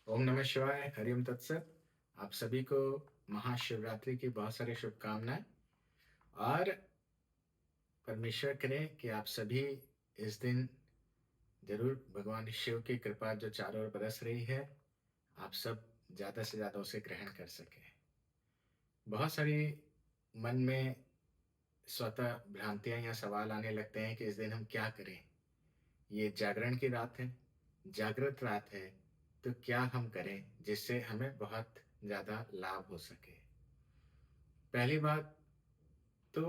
ओम नमः शिवाय, हरिओम तत्सत। आप सभी को महाशिवरात्रि की बहुत सारी शुभकामनाएँ और परमेश्वर करे कि आप सभी इस दिन ज़रूर भगवान शिव की कृपा जो चारों ओर बरस रही है, आप सब ज़्यादा से ज़्यादा उसे ग्रहण कर सकें। बहुत सारी मन में स्वतः भ्रांतियाँ या सवाल आने लगते हैं कि इस दिन हम क्या करें? ये जागरण की रात है, जागृत रात है, तो क्या हम करें जिससे हमें बहुत ज़्यादा लाभ हो सके? पहली बात तो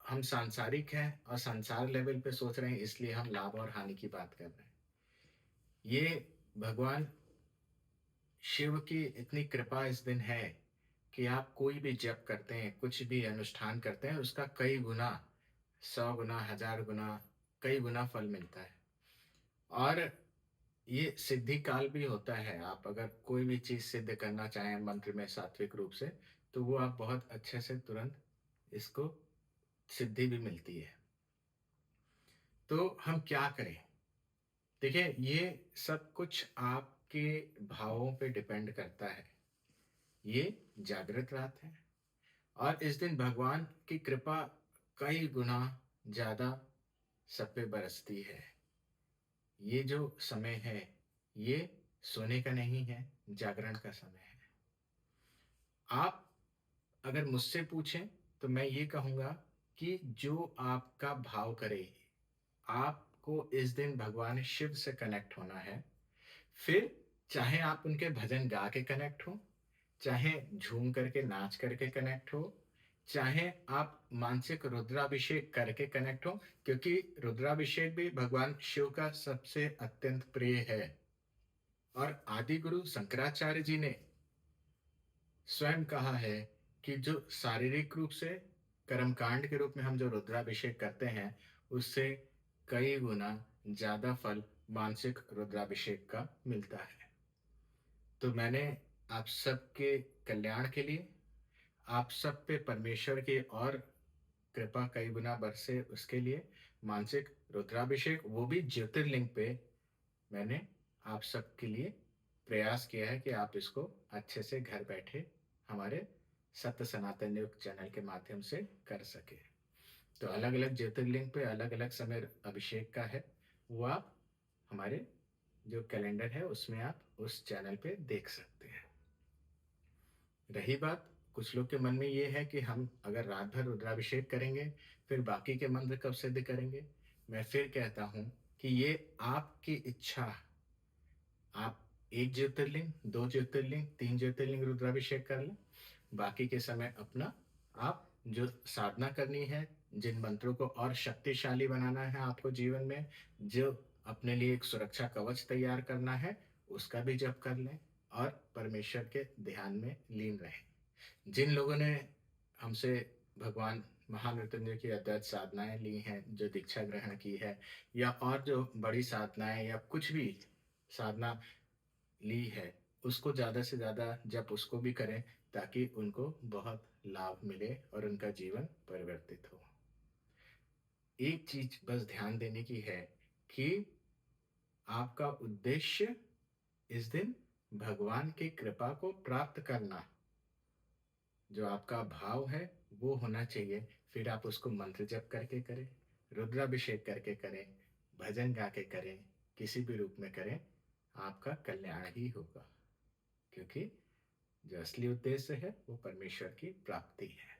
हम सांसारिक हैं और संसार लेवल पे सोच रहे हैं इसलिए हम लाभ और हानि की बात कर रहे हैं। ये भगवान शिव की इतनी कृपा इस दिन है कि आप कोई भी जप करते हैं, कुछ भी अनुष्ठान करते हैं, उसका कई गुना, 100 गुना, 1000 गुना, कई गुना फल मिलता है। और ये सिद्धि काल भी होता है। आप अगर कोई भी चीज़ सिद्ध करना चाहें मंत्र में सात्विक रूप से, तो वो आप बहुत अच्छे से तुरंत इसको सिद्धि भी मिलती है। तो हम क्या करें? देखिए, ये सब कुछ आपके भावों पे डिपेंड करता है। ये जागृत रात है और इस दिन भगवान की कृपा कई गुना ज़्यादा सब पे बरसती है। ये जो समय है, ये सोने का नहीं है, जागरण का समय है। आप अगर मुझसे पूछें, तो मैं ये कहूँगा कि जो आपका भाव करे, आपको इस दिन भगवान शिव से कनेक्ट होना है। फिर चाहे आप उनके भजन गा के कनेक्ट हो, चाहे झूम करके, नाच करके कनेक्ट हो, चाहे आप मानसिक रुद्राभिषेक करके कनेक्ट हो, क्योंकि रुद्राभिषेक भी भगवान शिव का सबसे अत्यंत प्रिय है। और आदि गुरु शंकराचार्य जी ने स्वयं कहा है कि जो शारीरिक रूप से कर्मकांड के रूप में हम जो रुद्राभिषेक करते हैं, उससे कई गुना ज़्यादा फल मानसिक रुद्राभिषेक का मिलता है। तो मैंने आप सबके कल्याण के लिए, आप सब पे परमेश्वर की और कृपा कई गुना बरसे उसके लिए मानसिक रुद्राभिषेक, वो भी ज्योतिर्लिंग पे मैंने आप सबके लिए प्रयास किया है कि आप इसको अच्छे से घर बैठे हमारे सत्य सनातन योग चैनल के माध्यम से कर सकें। तो अलग-अलग ज्योतिर्लिंग पे अलग-अलग समय अभिषेक का है, वो आप हमारे जो कैलेंडर है उसमें आप उस चैनल पे देख सकते हैं। रही बात, कुछ लोग के मन में ये है कि हम अगर रात भर रुद्राभिषेक करेंगे, फिर बाकी के मंत्र कब सिद्ध करेंगे? मैं फिर कहता हूँ कि ये आपकी इच्छा, आप 1 ज्योतिर्लिंग, 2 ज्योतिर्लिंग, 3 ज्योतिर्लिंग रुद्राभिषेक कर लें। बाकी के समय अपना आप जो साधना करनी है, जिन मंत्रों को और शक्तिशाली बनाना है आपको जीवन में, जो अपने लिए एक सुरक्षा कवच तैयार करना है, उसका भी जप कर लें और परमेश्वर के ध्यान में लीन रहें। जिन लोगों ने हमसे भगवान महामृत्युंजय की अद्वैत साधनाएँ ली हैं, जो दीक्षा ग्रहण की है या और जो बड़ी साधनाएँ या कुछ भी साधना ली है, उसको ज़्यादा से ज़्यादा जप उसको भी करें ताकि उनको बहुत लाभ मिले और उनका जीवन परिवर्तित हो। एक चीज़ बस ध्यान देने की है कि आपका उद्देश्य इस दिन भगवान की कृपा को प्राप्त करना, जो आपका भाव है वो होना चाहिए। फिर आप उसको मंत्र जप करके करें, रुद्राभिषेक करके करें, भजन गा के करें, किसी भी रूप में करें, आपका कल्याण ही होगा। क्योंकि जो असली उद्देश्य है वो परमेश्वर की प्राप्ति है।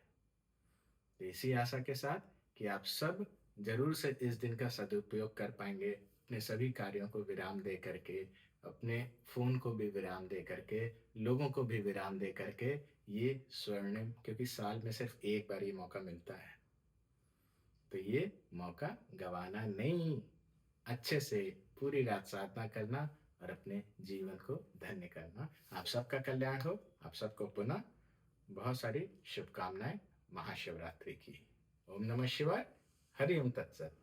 तो इसी आशा के साथ कि आप सब ज़रूर से इस दिन का सदुपयोग कर पाएँगे, अपने सभी कार्यों को विराम दे करके, अपने फ़ोन को भी विराम दे करके, लोगों को भी विराम दे करके, ये स्वर्णिम, क्योंकि साल में सिर्फ़ एक बार ये मौका मिलता है। तो ये मौका गँवाना नहीं, अच्छे से पूरी रात साधना करना और अपने जीवन को धन्य करना। आप सबका कल्याण हो, आप सबको पुनः बहुत सारी शुभकामनाएँ महाशिवरात्रि की। ओम नमः शिवाय, हरि ओम तत्सत।